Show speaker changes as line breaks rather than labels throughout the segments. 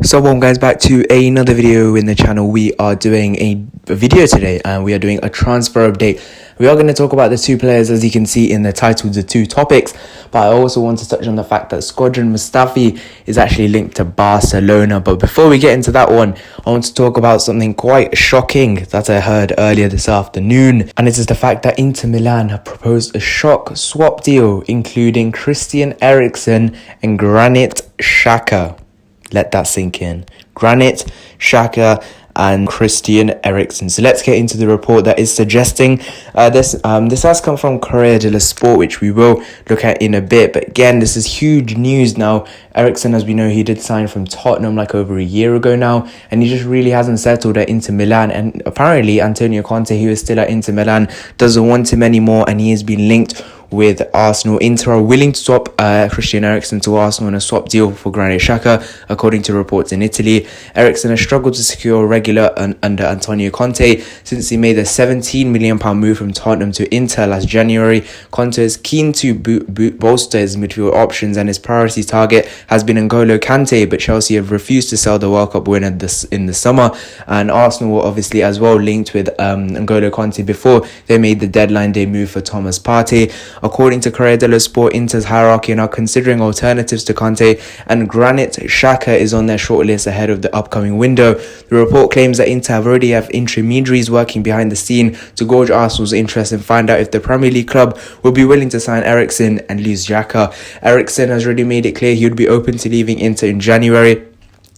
So welcome guys back to another video in the channel. We are doing a video today and we are doing a transfer update. We are going to talk about the two players, as you can see in the title, the two topics, but I also want to touch on the fact that Squadron Mustafi is actually linked to Barcelona. But before we get into that one, I want to talk about something quite shocking that I heard earlier this afternoon, and it is the fact that Inter Milan have proposed a shock swap deal including Christian Eriksen and Granit Xhaka. Let that sink in. Granit Xhaka and Christian Eriksen. So let's get into the report that is suggesting this has come from Corriere dello Sport, which we will look at in a bit. But again, this is huge news now. Eriksen, as we know, he did sign from Tottenham like over a year ago now, and he just really hasn't settled at Inter Milan. And apparently Antonio Conte, who is still at Inter Milan, doesn't want him anymore, and he has been linked with Arsenal. Inter are willing to swap Christian Eriksen to Arsenal in a swap deal for Granit Xhaka, according to reports in Italy. Eriksen has struggled to secure a regular under Antonio Conte since he made a £17 million move from Tottenham to Inter last January. Conte is keen to bolster his midfield options, and his priority target has been N'Golo Kante, but Chelsea have refused to sell the World Cup winner in the summer, and Arsenal were obviously as well linked with N'Golo Kante before they made the deadline day move for Thomas Partey. According to Corriere dello Sport, Inter's hierarchy are now considering alternatives to Conte, and Granit Xhaka is on their shortlist ahead of the upcoming window. The report claims that Inter already have intermediaries working behind the scene to gauge Arsenal's interest and find out if the Premier League club will be willing to sign Eriksen and lose Xhaka. Eriksen has already made it clear he would be open to leaving Inter in January.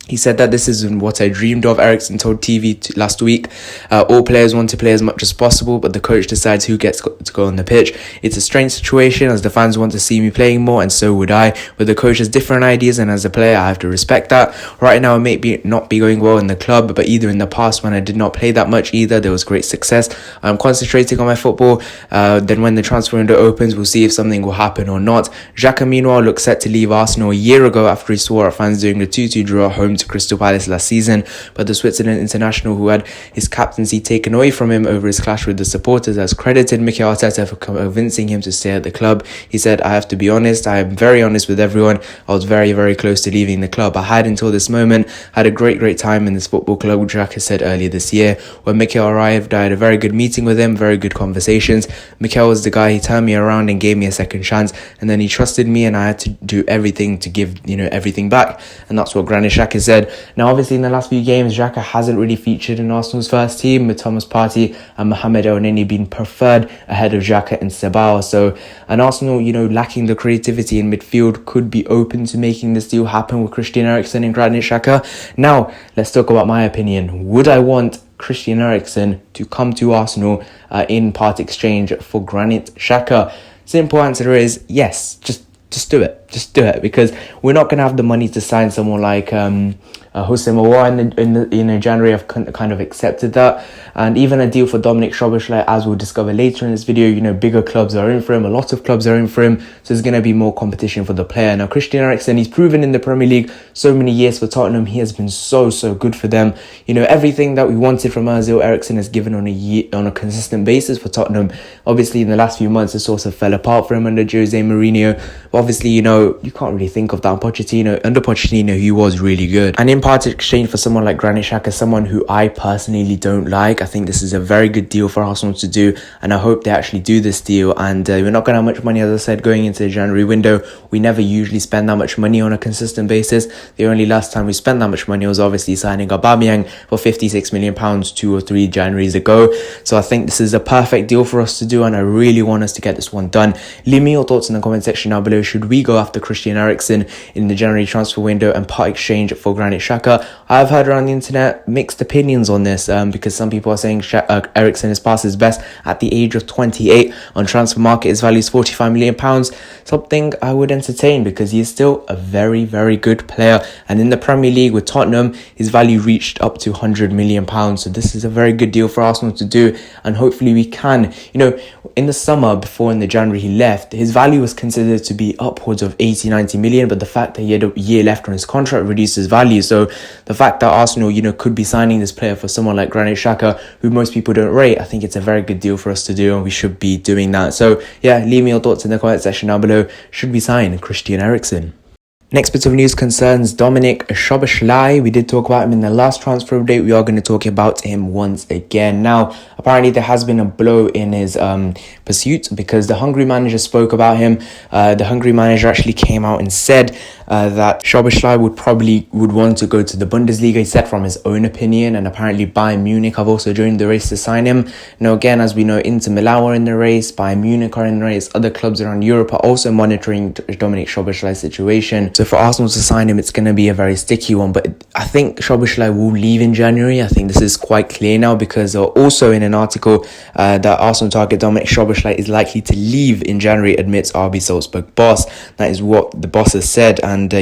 He said that this isn't what I dreamed of. Eriksen told TV last week, all players want to play as much as possible, but the coach decides who gets to go on the pitch. It's a strange situation, as the fans want to see me playing more, and so would I. But the coach has different ideas, and as a player, I have to respect that. Right now, it may not be going well in the club, but either in the past, when I did not play that much either, there was great success. I'm concentrating on my football. Then when the transfer window opens, we'll see if something will happen or not. Xhaka, meanwhile, looks set to leave Arsenal a year ago after he swore at fans during the 2-2 draw at home to Crystal Palace last season, but the Switzerland international, who had his captaincy taken away from him over his clash with the supporters, has credited Mikel Arteta for convincing him to stay at the club. He said, "I have to be honest, I am very honest with everyone. I was very, very close to leaving the club. I had until this moment had a great time in this football club," which Xhaka said earlier this year. When Mikel arrived, I had a very good meeting with him, very good conversations. Mikel was the guy. He turned me around and gave me a second chance, and then he trusted me, and I had to do everything to give everything back. And that's what Granit Xhaka said. Now, obviously, in the last few games, Xhaka hasn't really featured in Arsenal's first team, with Thomas Partey and Mohamed El-Neni being preferred ahead of Xhaka and Szoboszlai. So, and Arsenal, lacking the creativity in midfield, could be open to making this deal happen with Christian Eriksen and Granit Xhaka. Now, let's talk about my opinion. Would I want Christian Eriksen to come to Arsenal in part exchange for Granit Xhaka? Simple answer is yes. Just do it. Just do it, because we're not going to have the money to sign someone like Jose Mourinho in January. I've kind of accepted that, and even a deal for Dominic Szoboszlai, as we'll discover later in this video. Bigger clubs are in for him. A lot of clubs are in for him, so there's going to be more competition for the player. Now, Christian Eriksen, he's proven in the Premier League so many years for Tottenham. He has been so good for them. Everything that we wanted from Ozil, Eriksen has given on a consistent basis for Tottenham. Obviously, in the last few months, it sort of fell apart for him under Jose Mourinho. But obviously, you can't really think of that. Under Pochettino, he was really good. And in part exchange for someone like Granit Xhaka, someone who I personally don't like, I think this is a very good deal for Arsenal to do, and I hope they actually do this deal. And we're not going to have much money, as I said, going into the January window. We never usually spend that much money on a consistent basis. The only last time we spent that much money was obviously signing Aubameyang for £56 million 2 or 3 Januaries ago. So I think this is a perfect deal for us to do, and I really want us to get this one done. Leave me your thoughts in the comment section down below. Should we go after Christian Eriksen in the January transfer window and part exchange for Granit Xhaka? I've heard around the internet mixed opinions on this, because some people are saying Eriksen is past his best at the age of 28. On transfer market, his value is £45 million, something I would entertain, because he is still a very good player. And in the Premier League with Tottenham, his value reached up to £100 million. So this is a very good deal for Arsenal to do, and hopefully we can. In the summer, before in the January he left, his value was considered to be upwards of 80-90 million, but the fact that he had a year left on his contract reduced his value. So the fact that Arsenal, could be signing this player for someone like Granit Xhaka, who most people don't rate, I think it's a very good deal for us to do, and we should be doing that. So yeah, leave me your thoughts in the comment section down below. Should we sign Christian Eriksen? Next bit of news concerns Dominic Szoboszlai. We did talk about him in the last transfer update. We are going to talk about him once again. Now, apparently there has been a blow in his pursuit because the Hungary manager spoke about him. The Hungary manager actually came out and said that Szoboszlai would want to go to the Bundesliga. He said from his own opinion, and apparently Bayern Munich have also joined the race to sign him. Now, again, as we know, Inter Milan are in the race, Bayern Munich are in the race, other clubs around Europe are also monitoring Dominic Szoboszlai's situation. So for Arsenal to sign him, it's going to be a very sticky one. But I think Szoboszlai will leave in January. I think this is quite clear now because also in an article that Arsenal target Dominic Szoboszlai is likely to leave in January, admits RB Salzburg boss. That is what the boss has said. And,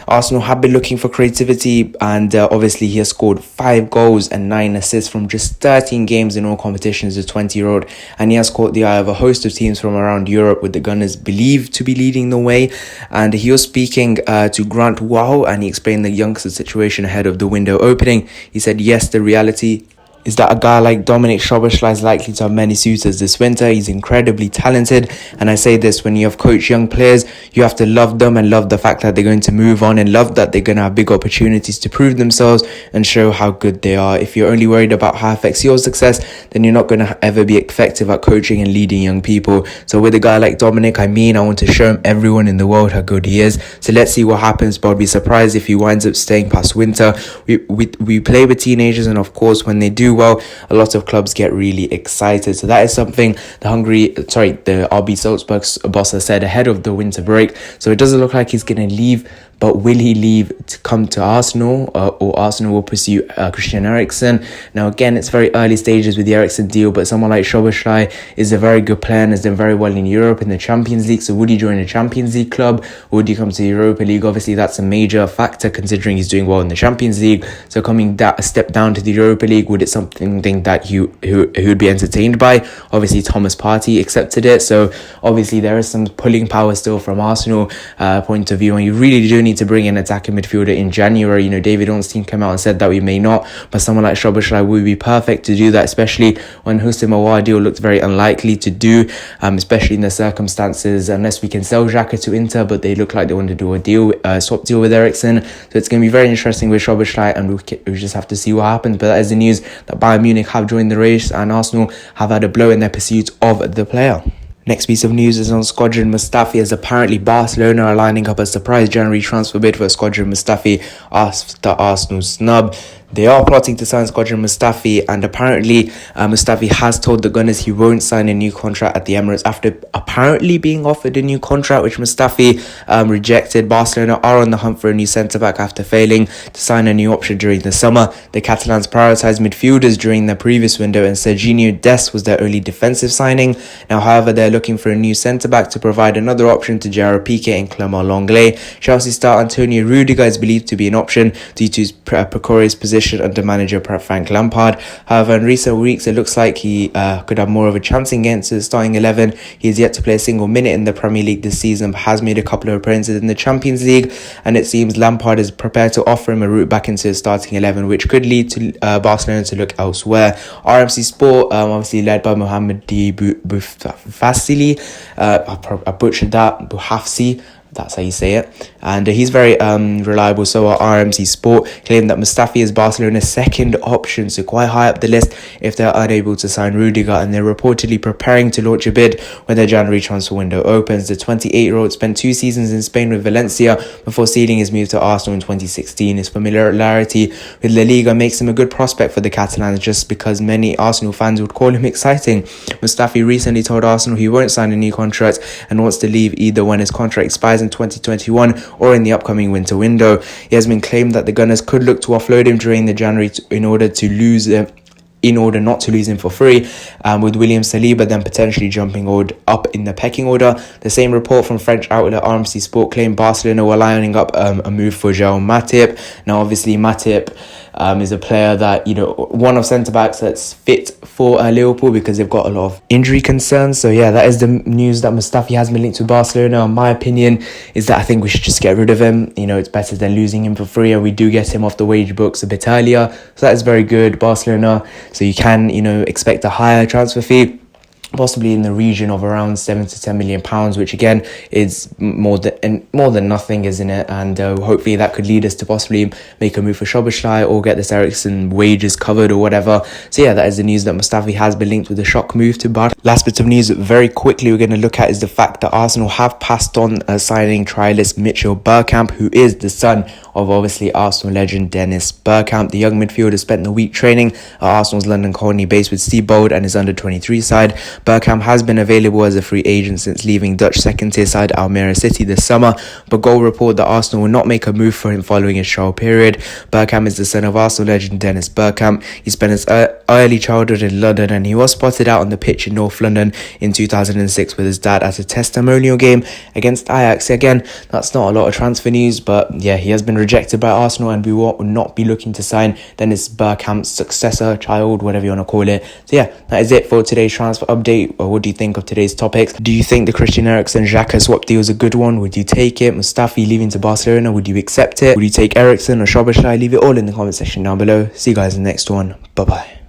Arsenal have been looking for creativity, and obviously he has scored 5 goals and 9 assists from just 13 games in all competitions, the 20-year-old, and he has caught the eye of a host of teams from around Europe, with the Gunners believed to be leading the way. And he was speaking to Grant Wow, and he explained the youngster situation ahead of the window opening. He said, yes, the reality is that a guy like Dominic Szoboszlai is likely to have many suitors this winter. He's incredibly talented, and I say this, when you have coached young players, you have to love them and love the fact that they're going to move on and love that they're going to have big opportunities to prove themselves and show how good they are. If you're only worried about how it affects your success, then you're not going to ever be effective at coaching and leading young people. So with a guy like Dominic, I want to show everyone in the world how good he is. So let's see what happens, but I'd be surprised if he winds up staying past winter. We play with teenagers, and of course when they do well, a lot of clubs get really excited. So that is something the RB Salzburg boss has said ahead of the winter break. So it doesn't look like he's going to leave, but will he leave to come to Arsenal, or Arsenal will pursue Christian Eriksen? Now, again, it's very early stages with the Eriksen deal, but someone like Szoboszlai is a very good player and has done very well in Europe in the Champions League. So would he join a Champions League club, or would he come to the Europa League? Obviously, that's a major factor considering he's doing well in the Champions League. So coming a step down to the Europa League, would it something that he would be entertained by? Obviously, Thomas Partey accepted it. So obviously, there is some pulling power still from Arsenal point of view, and you really do need to bring in an attacking midfielder in January. David Ornstein came out and said that we may not, but someone like Szoboszlai would be perfect to do that, especially when Houssem Aouar deal looked very unlikely to do, especially in the circumstances, unless we can sell Xhaka to Inter, but they look like they want to do a swap deal with Eriksen. So it's going to be very interesting with Szoboszlai, and we just have to see what happens. But that is the news that Bayern Munich have joined the race, and Arsenal have had a blow in their pursuit of the player. Next piece of news is on Squadron Mustafi, as apparently Barcelona are lining up a surprise January transfer bid for Squadron Mustafi after Arsenal's snub. They are plotting to sign Squadron Mustafi, and apparently Mustafi has told the Gunners he won't sign a new contract at the Emirates after apparently being offered a new contract, which Mustafi rejected. Barcelona are on the hunt for a new centre-back after failing to sign a new option during the summer. The Catalans prioritised midfielders during their previous window, and Serginho Dest was their only defensive signing. Now, however, they're looking for a new centre-back to provide another option to Gerard Piqué and Clement Lenglet. Chelsea star Antonio Rudiger is believed to be an option due to his precarious position under manager Frank Lampard. However, in recent weeks, it looks like he could have more of a chance in getting to the starting 11. He has yet to play a single minute in the Premier League this season, but has made a couple of appearances in the Champions League, and it seems Lampard is prepared to offer him a route back into the starting 11, which could lead to Barcelona to look elsewhere. RMC Sport, obviously led by Mohamed Bouhafsi, I butchered that, Bouhafsi, that's how you say it, and he's very reliable. So our RMC Sport claimed that Mustafi is Barcelona's second option, so quite high up the list if they're unable to sign Rudiger, and they're reportedly preparing to launch a bid when the January transfer window opens. The 28-year-old spent 2 seasons in Spain with Valencia before sealing his move to Arsenal in 2016. His familiarity with La Liga makes him a good prospect for the Catalans, just because many Arsenal fans would call him exciting. Mustafi recently told Arsenal he won't sign a new contract and wants to leave either when his contract expires in 2021 or in the upcoming winter window. It has been claimed that the Gunners could look to offload him during the January in order not to lose him for free, with William Saliba then potentially jumping up in the pecking order. The same report from French outlet RMC Sport claimed Barcelona were lining up a move for João Matip. Now, obviously, Matip is a player that, one of centre-backs that's fit for Liverpool because they've got a lot of injury concerns. So yeah, that is the news that Mustafi has been linked to Barcelona. My opinion is that I think we should just get rid of him. It's better than losing him for free, and we do get him off the wage books a bit earlier. So that is very good, Barcelona. So you can, expect a higher transfer fee. possibly in the region of around 7 to 10 million pounds, which again is more than nothing, isn't it? And hopefully that could lead us to possibly make a move for Szoboszlai or get this Eriksen wages covered or whatever. So yeah, that is the news that Mustafi has been linked with a shock move to Barca. Last bit of news very quickly we're going to look at is the fact that Arsenal have passed on signing trialist Mitchell Bergkamp, who is the son of obviously Arsenal legend Dennis Bergkamp. The young midfielder spent the week training at Arsenal's London colony base with Seabold and his under-23 side. Bergkamp has been available as a free agent since leaving Dutch second-tier side Almere City this summer, but Goal report that Arsenal will not make a move for him following his trial period. Bergkamp is the son of Arsenal legend Dennis Bergkamp. He spent his early childhood in London, and he was spotted out on the pitch in North London in 2006 with his dad at a testimonial game against Ajax. Again, that's not a lot of transfer news, but yeah, he has been rejected by Arsenal, and we will not be looking to sign Dennis Bergkamp's successor, child, whatever you want to call it. So yeah, that is it for today's transfer update. What do you think of today's topics? Do you think the Christian Eriksen Xhaka swap deal is a good one? Would you take it? Mustafi leaving to Barcelona, would you accept it? Would you take Eriksen or Szoboszlai? Leave it all in the comment section down below. See you guys in the next one. Bye bye.